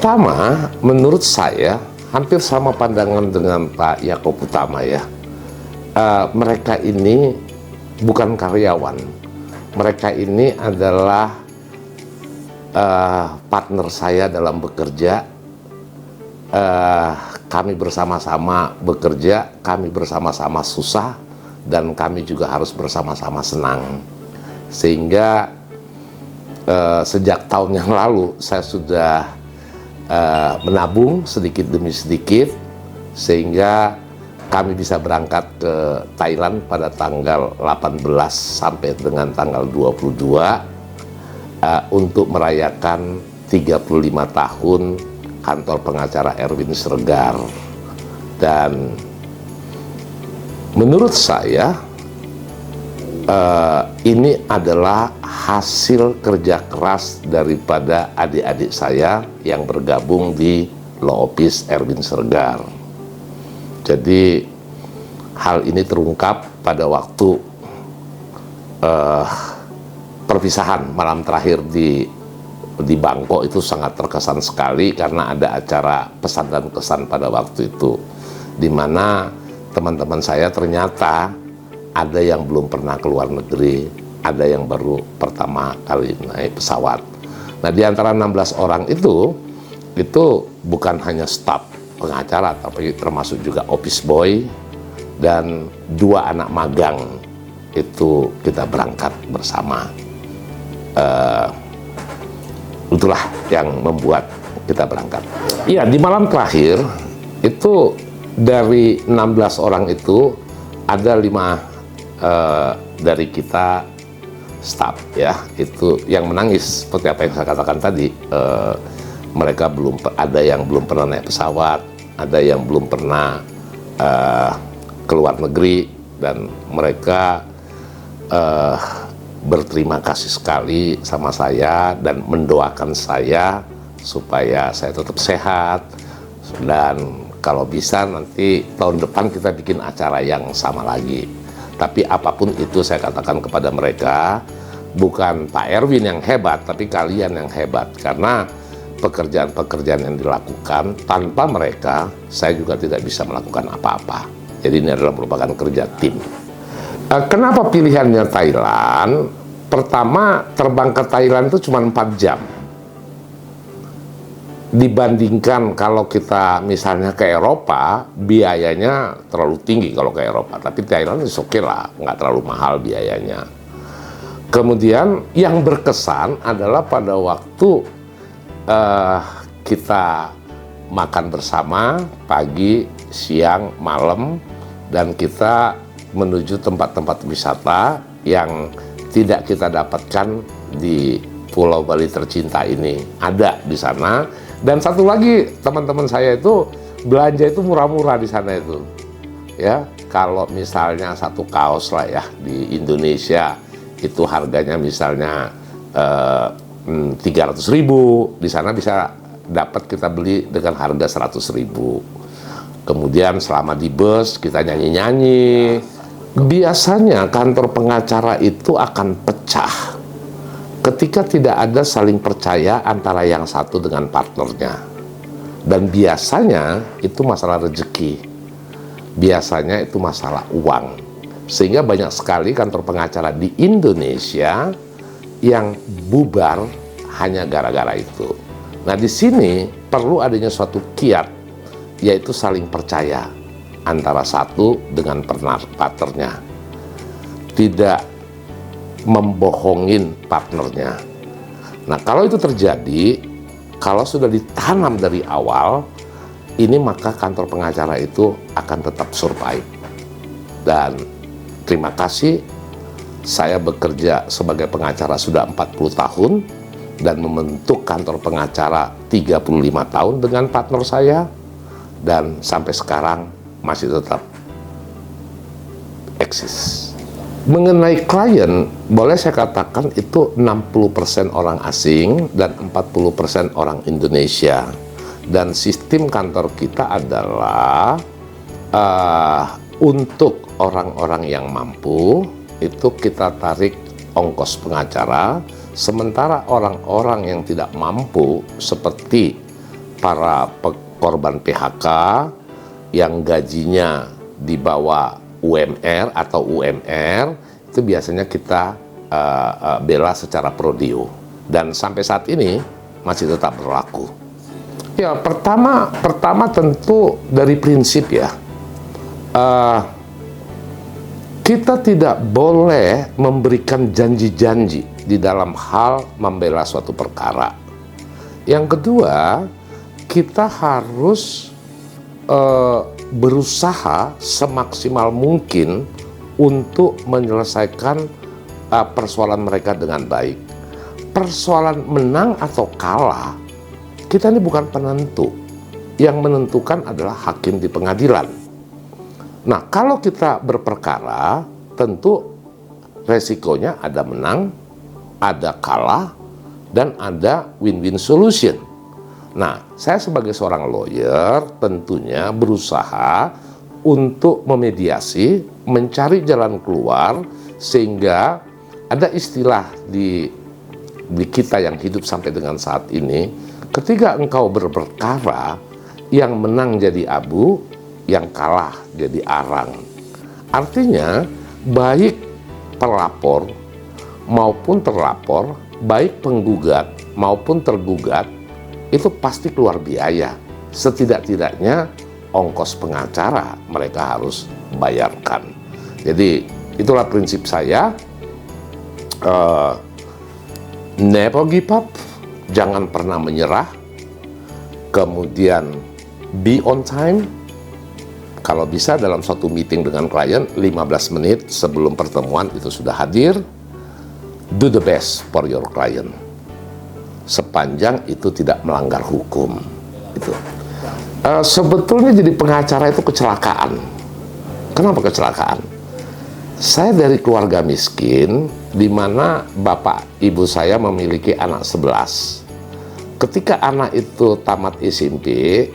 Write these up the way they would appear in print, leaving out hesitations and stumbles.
Pertama, menurut saya hampir sama pandangan dengan Pak Yaakob Utama ya. Mereka ini bukan karyawan, mereka ini adalah partner saya dalam bekerja. Kami bersama-sama bekerja, kami bersama-sama susah, dan kami juga harus bersama-sama senang. Sehingga sejak tahun yang lalu saya sudah menabung sedikit demi sedikit, sehingga kami bisa berangkat ke Thailand pada tanggal 18 sampai dengan tanggal 22 untuk merayakan 35 tahun kantor pengacara Erwin Siregar. Dan menurut saya ini adalah hasil kerja keras daripada adik-adik saya yang bergabung di Law Office Erwin Siregar. Jadi hal ini terungkap pada waktu perpisahan malam terakhir di Bangkok. Itu sangat terkesan sekali karena ada acara pesan dan kesan pada waktu itu, di mana teman-teman saya ternyata ada yang belum pernah ke luar negeri, ada yang baru pertama kali naik pesawat. Nah, di antara 16 orang itu bukan hanya staf pengacara, tapi termasuk juga office boy dan 2 anak magang. Itu kita berangkat bersama. Itulah yang membuat kita berangkat. Iya, di malam terakhir itu dari 16 orang itu ada 5 dari kita staff ya, itu yang menangis seperti apa yang saya katakan tadi. Mereka ada yang belum pernah naik pesawat, ada yang belum pernah ke luar negeri, dan mereka berterima kasih sekali sama saya dan mendoakan saya supaya saya tetap sehat, dan kalau bisa nanti tahun depan kita bikin acara yang sama lagi. Tapi apapun itu saya katakan kepada mereka, bukan Pak Erwin yang hebat, tapi kalian yang hebat, karena pekerjaan-pekerjaan yang dilakukan tanpa mereka saya juga tidak bisa melakukan apa-apa. Jadi ini adalah merupakan kerja tim. Kenapa pilihannya Thailand? Pertama, terbang ke Thailand itu cuma 4 jam. Dibandingkan kalau kita misalnya ke Eropa, biayanya terlalu tinggi kalau ke Eropa. Tapi Thailand oke lah, nggak terlalu mahal biayanya. Kemudian yang berkesan adalah pada waktu kita makan bersama pagi, siang, malam, dan kita menuju tempat-tempat wisata yang tidak kita dapatkan di Pulau Bali tercinta ini. Ada di sana. Dan satu lagi, teman-teman saya itu belanja itu murah-murah di sana itu. Ya, kalau misalnya satu kaos lah ya di Indonesia itu harganya misalnya 300.000, di sana bisa dapat kita beli dengan harga 100.000. Kemudian selama di bus kita nyanyi-nyanyi. Biasanya kantor pengacara itu akan pecah ketika tidak ada saling percaya antara yang satu dengan partnernya. Dan biasanya itu masalah rezeki, biasanya itu masalah uang. Sehingga banyak sekali kantor pengacara di Indonesia yang bubar hanya gara-gara itu. Nah, di sini perlu adanya suatu kiat, yaitu saling percaya antara satu dengan partnernya. Tidak membohongin partnernya. Nah, kalau itu terjadi, kalau sudah ditanam dari awal, ini maka kantor pengacara itu akan tetap survive. Dan terima kasih, saya bekerja sebagai pengacara sudah 40 tahun dan membentuk kantor pengacara 35 tahun dengan partner saya, dan sampai sekarang masih tetap eksis. Mengenai klien, boleh saya katakan itu 60% orang asing dan 40% orang Indonesia. Dan sistem kantor kita adalah untuk orang-orang yang mampu, itu kita tarik ongkos pengacara, sementara orang-orang yang tidak mampu seperti para korban PHK yang gajinya di bawah UMR atau UMR, itu biasanya kita bela secara pro deo. Dan sampai saat ini masih tetap berlaku. Ya, pertama tentu dari prinsip ya. Kita tidak boleh memberikan janji-janji di dalam hal membela suatu perkara. Yang kedua, kita harus berusaha semaksimal mungkin untuk menyelesaikan persoalan mereka dengan baik. Persoalan menang atau kalah, kita ini bukan penentu. Yang menentukan adalah hakim di pengadilan. Nah, kalau kita berperkara, tentu resikonya ada menang, ada kalah, dan ada win-win solution. Nah, saya sebagai seorang lawyer tentunya berusaha untuk memediasi, mencari jalan keluar, sehingga ada istilah di kita yang hidup sampai dengan saat ini, ketika engkau berperkara, yang menang jadi abu, yang kalah jadi arang. Artinya, baik pelapor maupun terlapor, baik penggugat maupun tergugat, itu pasti keluar biaya. Setidak-tidaknya ongkos pengacara mereka harus bayarkan. Jadi itulah prinsip saya. Never give up, jangan pernah menyerah. Kemudian be on time. Kalau bisa dalam suatu meeting dengan klien 15 menit sebelum pertemuan itu sudah hadir. Do the best for your client. Sepanjang itu tidak melanggar hukum. Itu. Sebetulnya jadi pengacara itu kecelakaan. Kenapa kecelakaan? Saya dari keluarga miskin, di mana bapak ibu saya memiliki anak 11. Ketika anak itu tamat SMP,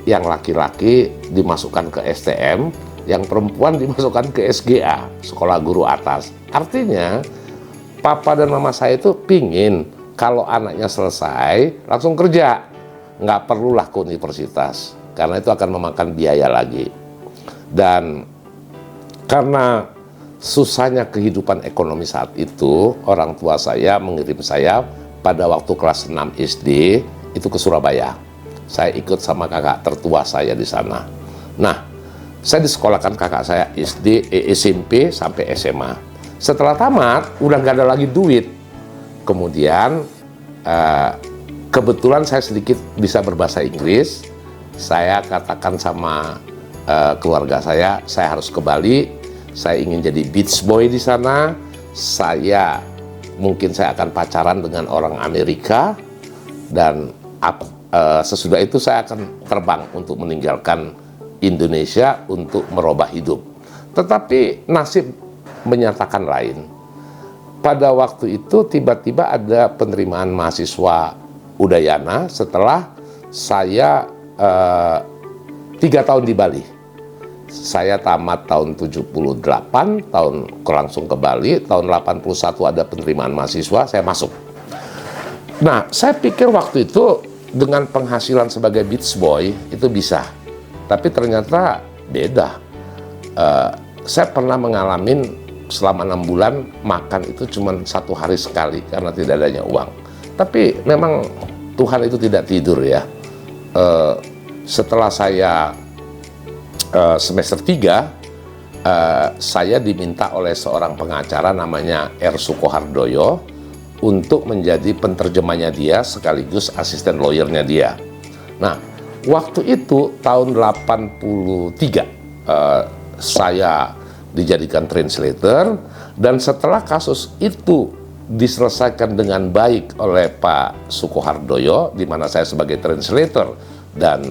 yang laki-laki dimasukkan ke STM, yang perempuan dimasukkan ke SGA, sekolah guru atas. Artinya, papa dan mama saya itu pingin kalau anaknya selesai, langsung kerja. Nggak perlulah ke universitas, karena itu akan memakan biaya lagi. Dan karena susahnya kehidupan ekonomi saat itu, orang tua saya mengirim saya pada waktu kelas 6 SD, itu ke Surabaya. Saya ikut sama kakak tertua saya di sana. Nah, saya disekolahkan kakak saya SMP sampai SMA. Setelah tamat, udah nggak ada lagi duit. Kemudian, kebetulan saya sedikit bisa berbahasa Inggris. Saya katakan sama keluarga saya harus ke Bali. Saya ingin jadi beach boy di sana. Mungkin saya akan pacaran dengan orang Amerika. Dan sesudah itu saya akan terbang untuk meninggalkan Indonesia untuk merubah hidup. Tetapi nasib menyatakan lain. Pada waktu itu tiba-tiba ada penerimaan mahasiswa Udayana setelah saya 3 tahun di Bali. Saya tamat tahun 78, langsung ke Bali, tahun 81 ada penerimaan mahasiswa, saya masuk. Nah, saya pikir waktu itu dengan penghasilan sebagai beach boy itu bisa, tapi ternyata beda. Saya pernah mengalami selama 6 bulan makan itu cuma 1 hari sekali karena tidak adanya uang. Tapi memang Tuhan itu tidak tidur ya. Setelah saya semester 3, saya diminta oleh seorang pengacara namanya R. Sukohardoyo untuk menjadi penterjemahnya dia sekaligus asisten lawyernya dia. Nah, waktu itu tahun 83 saya dijadikan translator, dan setelah kasus itu diselesaikan dengan baik oleh Pak Sukohardoyo, di mana saya sebagai translator dan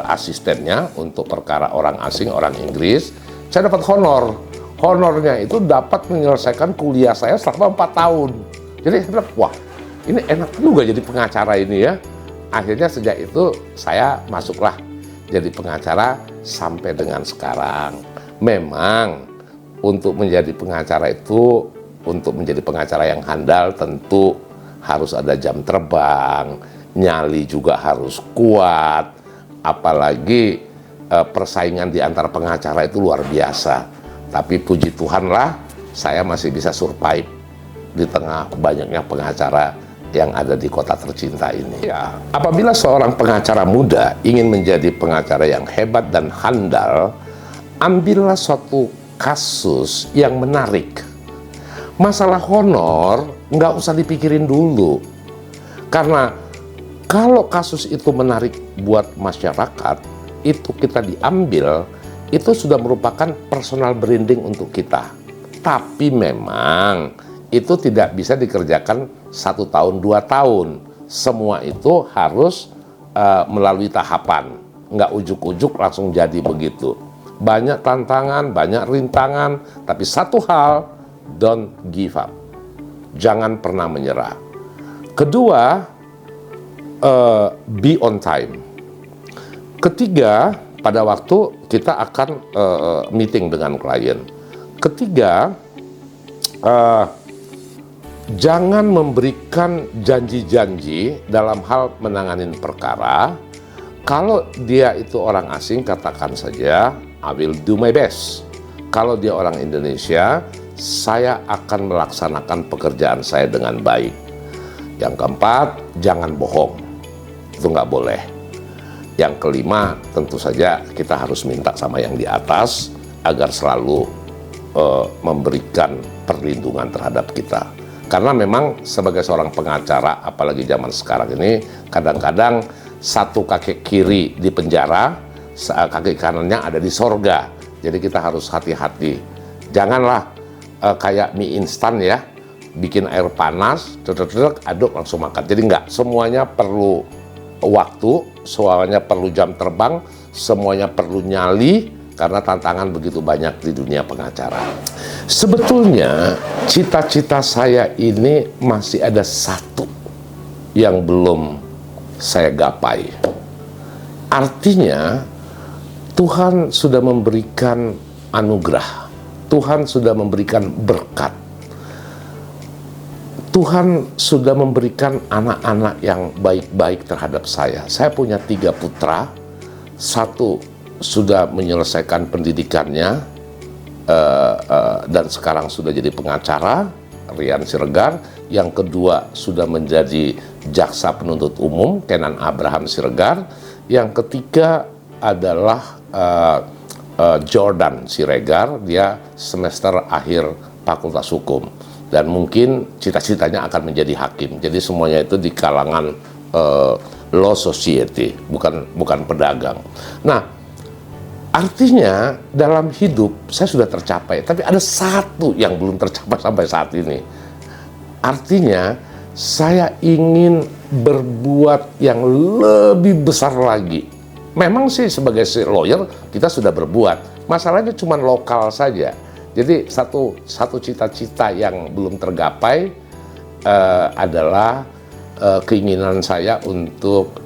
asistennya untuk perkara orang asing, orang Inggris, saya dapat honor. Honornya itu dapat menyelesaikan kuliah saya selama 4 tahun. Jadi saya bilang, wah ini enak juga jadi pengacara ini ya. Akhirnya sejak itu saya masuklah jadi pengacara sampai dengan sekarang. Memang untuk menjadi pengacara itu, untuk menjadi pengacara yang handal tentu harus ada jam terbang, nyali juga harus kuat, apalagi persaingan di antar pengacara itu luar biasa. Tapi puji Tuhan lah, saya masih bisa survive di tengah banyaknya pengacara yang ada di kota tercinta ini. Ya, apabila seorang pengacara muda ingin menjadi pengacara yang hebat dan handal, ambillah suatu kasus yang menarik. Masalah honor nggak usah dipikirin dulu, karena kalau kasus itu menarik buat masyarakat, itu kita diambil, itu sudah merupakan personal branding untuk kita. Tapi memang itu tidak bisa dikerjakan 1 tahun, 2 tahun. Semua itu harus melalui tahapan. Nggak ujuk-ujuk langsung jadi begitu. Banyak tantangan, banyak rintangan, tapi satu hal, don't give up. Jangan pernah menyerah. Kedua, be on time. Ketiga, pada waktu kita akan meeting dengan klien. Ketiga, jangan memberikan janji-janji dalam hal menanganin perkara. Kalau dia itu orang asing, katakan saja, I will do my best. Kalau dia orang Indonesia, saya akan melaksanakan pekerjaan saya dengan baik. Yang keempat, jangan bohong. Itu nggak boleh. Yang kelima, tentu saja kita harus minta sama yang di atas agar selalu memberikan perlindungan terhadap kita. Karena memang sebagai seorang pengacara, apalagi zaman sekarang ini, kadang-kadang satu kaki kiri di penjara, kaki kanannya ada di sorga. Jadi kita harus hati-hati. Janganlah kayak mie instan ya, bikin air panas, aduk langsung makan. Jadi enggak, semuanya perlu waktu, semuanya perlu jam terbang, semuanya perlu nyali, karena tantangan begitu banyak di dunia pengacara. Sebetulnya cita-cita saya ini masih ada satu yang belum saya gapai. Artinya Tuhan sudah memberikan anugerah, Tuhan sudah memberikan berkat, Tuhan sudah memberikan anak-anak yang baik-baik terhadap saya. Saya punya 3 putra, satu sudah menyelesaikan pendidikannya dan sekarang sudah jadi pengacara, Rian Siregar. Yang kedua sudah menjadi jaksa penuntut umum, Kenan Abraham Siregar. Yang ketiga adalah Jordan Siregar, dia semester akhir Fakultas Hukum dan mungkin cita-citanya akan menjadi hakim. Jadi semuanya itu di kalangan law society, bukan pedagang. Nah, artinya dalam hidup saya sudah tercapai, tapi ada satu yang belum tercapai sampai saat ini. Artinya saya ingin berbuat yang lebih besar lagi. Memang sih sebagai lawyer kita sudah berbuat, masalahnya cuma lokal saja. Jadi satu cita-cita yang belum tergapai adalah keinginan saya untuk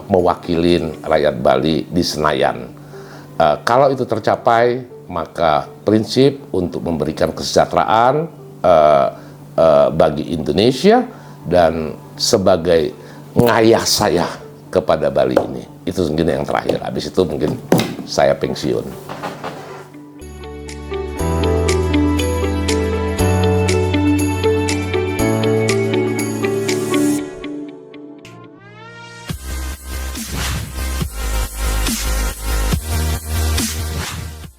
mewakili rakyat Bali di Senayan. Kalau itu tercapai, maka prinsip untuk memberikan kesejahteraan bagi Indonesia dan sebagai ngayah saya kepada Bali ini. Itu mungkin yang terakhir. Habis itu mungkin saya pensiun.